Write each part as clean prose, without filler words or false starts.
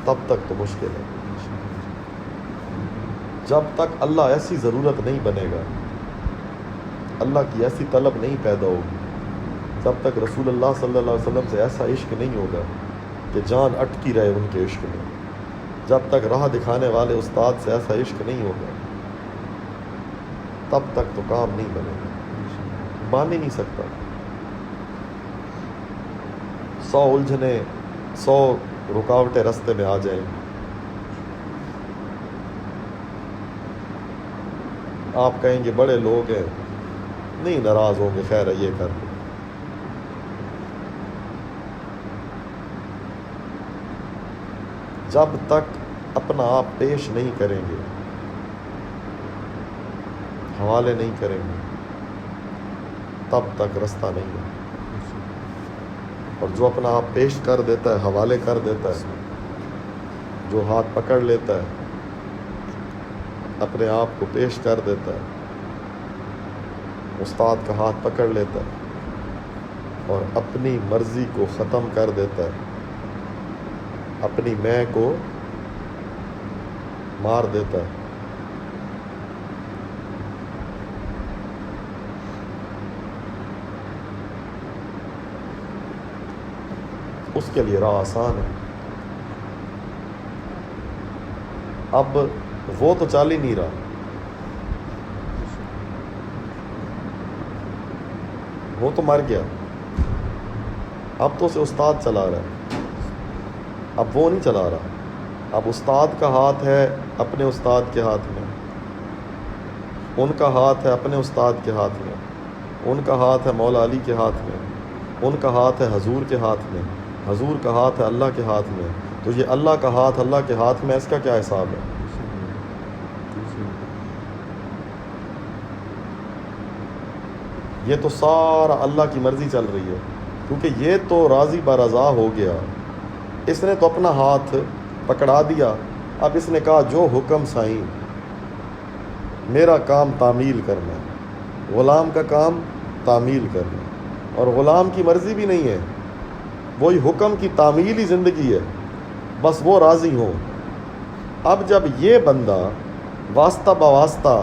تب تک تو مشکل ہے. جب تک اللہ ایسی ضرورت نہیں بنے گا، اللہ کی ایسی طلب نہیں پیدا ہوگی، جب تک رسول اللہ صلی اللہ علیہ وسلم سے ایسا عشق نہیں ہوگا کہ جان اٹکی رہے ان کے عشق میں، جب تک راہ دکھانے والے استاد سے ایسا عشق نہیں ہوگا، تب تک تو کام نہیں بنے گا. مان ہی نہیں سکتا. 100 الجھنے، 100 رکاوٹیں راستے میں آ جائیں، آپ کہیں گے بڑے لوگ ہیں، نہیں ناراض ہوں گے، خیر ہے یہ کر لیں. جب تک اپنا آپ پیش نہیں کریں گے، حوالے نہیں کریں گے، تب تک رستہ نہیں ہے. اور جو اپنا آپ پیش کر دیتا ہے، حوالے کر دیتا ہے، جو ہاتھ پکڑ لیتا ہے، اپنے آپ کو پیش کر دیتا ہے، استاد کا ہاتھ پکڑ لیتا ہے اور اپنی مرضی کو ختم کر دیتا ہے، اپنی میں کو مار دیتا ہے، اس کے لیے راہ آسان ہے. اب وہ تو چل ہی نہیں رہا، وہ تو مر گیا، اب تو اسے استاد چلا رہا ہے، اب وہ نہیں چلا رہا. اب استاد کا ہاتھ ہے اپنے استاد کے ہاتھ میں، ان کا ہاتھ ہے اپنے استاد کے ہاتھ میں، ان کا ہاتھ ہے مولا علی کے ہاتھ میں، ان کا ہاتھ ہے حضور کے ہاتھ میں، حضور کا ہاتھ ہے اللہ کے ہاتھ میں. تو یہ اللہ کا ہاتھ اللہ کے ہاتھ میں، اس کا کیا حساب ہے؟ یہ تو سارا اللہ کی مرضی چل رہی ہے، کیونکہ یہ تو راضی برضا ہو گیا. اس نے تو اپنا ہاتھ پکڑا دیا. اب اس نے کہا جو حکم سائیں، میرا کام تعمیل کرنا ہے، غلام کا کام تعمیل کرنا. اور غلام کی مرضی بھی نہیں ہے، وہی حکم کی تعمیل ہی زندگی ہے، بس وہ راضی ہوں. اب جب یہ بندہ واسطہ بواسطہ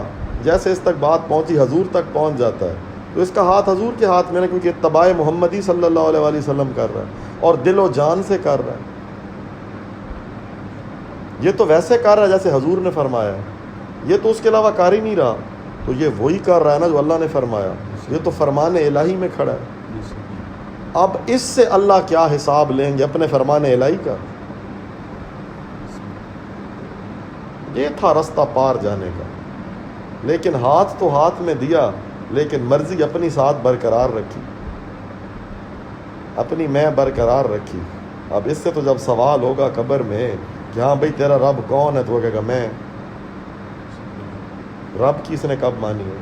جیسے اس تک بات پہنچی حضور تک پہنچ جاتا ہے، تو اس کا ہاتھ حضور کے ہاتھ میں ہے، کیونکہ اتباع محمدی صلی اللہ علیہ وآلہ وسلم کر رہا ہے اور دل و جان سے کر رہا ہے. یہ تو ویسے کر رہا ہے جیسے حضور نے فرمایا ہے، یہ تو اس کے علاوہ کر ہی نہیں رہا. تو یہ وہی کر رہا ہے نا جو اللہ نے فرمایا، یہ تو فرمان الہی میں کھڑا ہے. اب اس سے اللہ کیا حساب لیں گے اپنے فرمان الہی کا؟ یہ تھا رستہ پار جانے کا. لیکن ہاتھ تو ہاتھ میں دیا، لیکن مرضی اپنی ساتھ برقرار رکھی، اپنی میں برقرار رکھی. اب اس سے تو جب سوال ہوگا قبر میں کہ ہاں بھئی تیرا رب کون ہے، تو وہ کہے گا میں. رب کی اس نے کب مانی ہے؟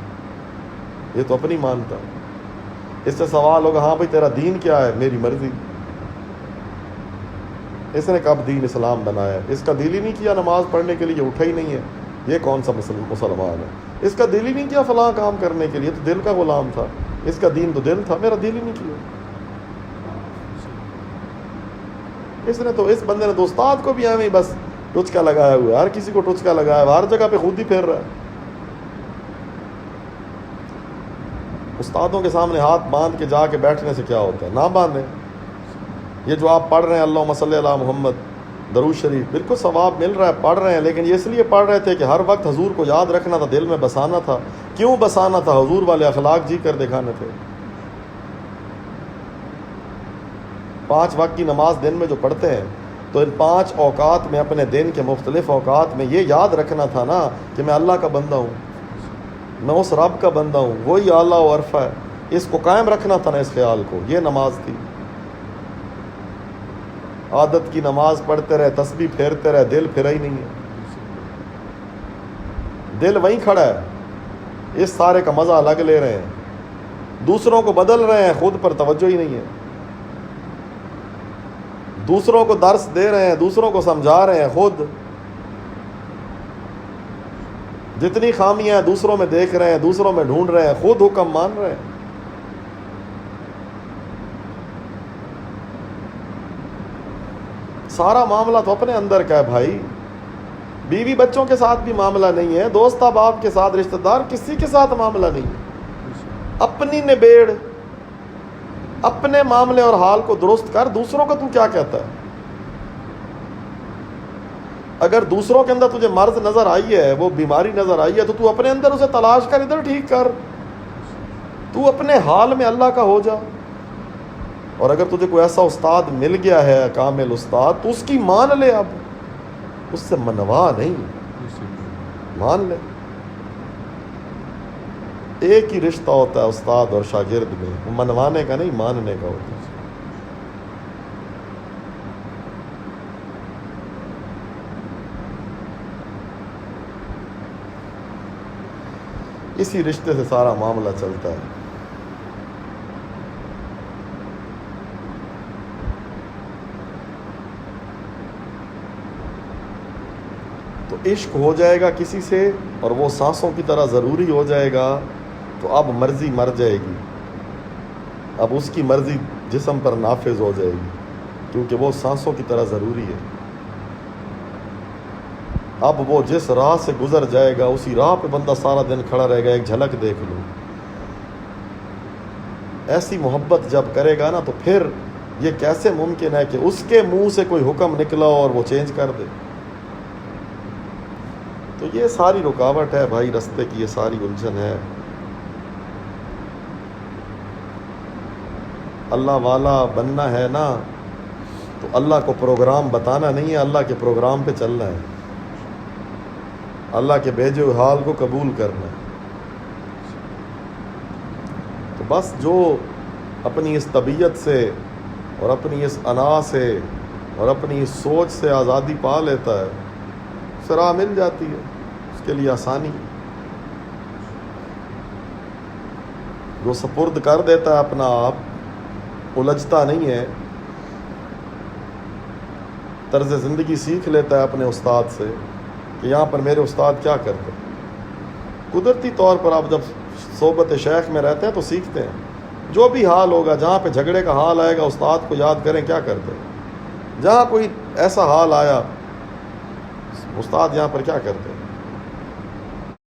یہ تو اپنی مانتا. اس سے سوال ہوگا ہاں بھئی تیرا دین کیا ہے، میری مرضی. اس نے کب دین اسلام بنایا ہے؟ اس کا دل ہی نہیں کیا نماز پڑھنے کے لیے، اٹھا ہی نہیں ہے، یہ کون سا مسلمان ہے؟ اس کا دل ہی نہیں کیا فلاں کام کرنے کے لیے، تو دل کا غلام تھا. اس کا دین تو دل تھا، میرا دل ہی نہیں کیا. اس نے تو، اس بندے نے تو استاد کو بھی ہمیں بس ٹچکا لگایا ہوا ہے، ہر کسی کو ٹچکا لگایا ہوا، ہر جگہ پہ خود ہی پھیر رہا ہے. استادوں کے سامنے ہاتھ باندھ کے جا کے بیٹھنے سے کیا ہوتا ہے؟ نہ باندھیں. یہ جو آپ پڑھ رہے ہیں اللہم صلی علی محمد درود شریف، بالکل ثواب مل رہا ہے، پڑھ رہے ہیں، لیکن یہ اس لیے پڑھ رہے تھے کہ ہر وقت حضور کو یاد رکھنا تھا، دل میں بسانا تھا. کیوں بسانا تھا؟ حضور والے اخلاق جی کر دکھانے تھے. 5 وقت کی نماز دن میں جو پڑھتے ہیں، تو ان 5 اوقات میں، اپنے دن کے مختلف اوقات میں یہ یاد رکھنا تھا نا کہ میں اللہ کا بندہ ہوں، میں اس رب کا بندہ ہوں، وہی اعلیٰ و عرفہ ہے. اس کو قائم رکھنا تھا نا، اس خیال کو. یہ نماز تھی. عادت کی نماز پڑھتے رہے، تسبیح پھیرتے رہے، دل پھرا ہی نہیں ہے. دل وہیں کھڑا ہے، اس سارے کا مزہ الگ لے رہے ہیں، دوسروں کو بدل رہے ہیں، خود پر توجہ ہی نہیں ہے. دوسروں کو درس دے رہے ہیں، دوسروں کو سمجھا رہے ہیں، خود جتنی خامیاں دوسروں میں دیکھ رہے ہیں، دوسروں میں ڈھونڈ رہے ہیں، خود حکم مان رہے ہیں. سارا معاملہ تو اپنے اندر کا ہے بھائی. بیوی بچوں کے ساتھ بھی معاملہ نہیں ہے, دوست احباب کے ساتھ, رشتہ دار, کسی کے ساتھ معاملہ نہیں ہے. اپنی نبیڑ, اپنے معاملے اور حال کو درست کر. دوسروں کا تو کیا کہتا ہے؟ اگر دوسروں کے اندر تجھے مرض نظر آئی ہے, وہ بیماری نظر آئی ہے, تو اپنے اندر اسے تلاش کر, ادھر ٹھیک کر. تو اپنے حال میں اللہ کا ہو جا. اور اگر تجھے کوئی ایسا استاد مل گیا ہے, کامل استاد, تو اس کی مان لے. اب اس سے منوا نہیں, مان لے. ایک ہی رشتہ ہوتا ہے استاد اور شاگرد میں, وہ منوانے کا نہیں, ماننے کا ہوتا ہے. اسی رشتے سے سارا معاملہ چلتا ہے. تو عشق ہو جائے گا کسی سے اور وہ سانسوں کی طرح ضروری ہو جائے گا, تو اب مرضی مر جائے گی. اب اس کی مرضی جسم پر نافذ ہو جائے گی, کیونکہ وہ سانسوں کی طرح ضروری ہے. اب وہ جس راہ سے گزر جائے گا, اسی راہ پہ بندہ سارا دن کھڑا رہے گا, ایک جھلک دیکھ لوں. ایسی محبت جب کرے گا نا, تو پھر یہ کیسے ممکن ہے کہ اس کے منہ سے کوئی حکم نکلا اور وہ چینج کر دے؟ تو یہ ساری رکاوٹ ہے بھائی رستے کی, یہ ساری الجھن ہے. اللہ والا بننا ہے نا, تو اللہ کو پروگرام بتانا نہیں ہے, اللہ کے پروگرام پہ چلنا ہے. اللہ کے بھیجے ہوئے حال کو قبول کرنا ہے. تو بس جو اپنی اس طبیعت سے اور اپنی اس انا سے اور اپنی اس سوچ سے آزادی پا لیتا ہے, اسے راہ مل جاتی ہے, اس کے لیے آسانی. جو سپرد کر دیتا ہے اپنا آپ, الجھتا نہیں ہے, طرز زندگی سیکھ لیتا ہے اپنے استاد سے کہ یہاں پر میرے استاد کیا کرتے. قدرتی طور پر آپ جب صحبت شیخ میں رہتے ہیں تو سیکھتے ہیں. جو بھی حال ہوگا, جہاں پہ جھگڑے کا حال آئے گا, استاد کو یاد کریں کیا کرتے. جہاں کوئی ایسا حال آیا, استاد یہاں پر کیا کرتے.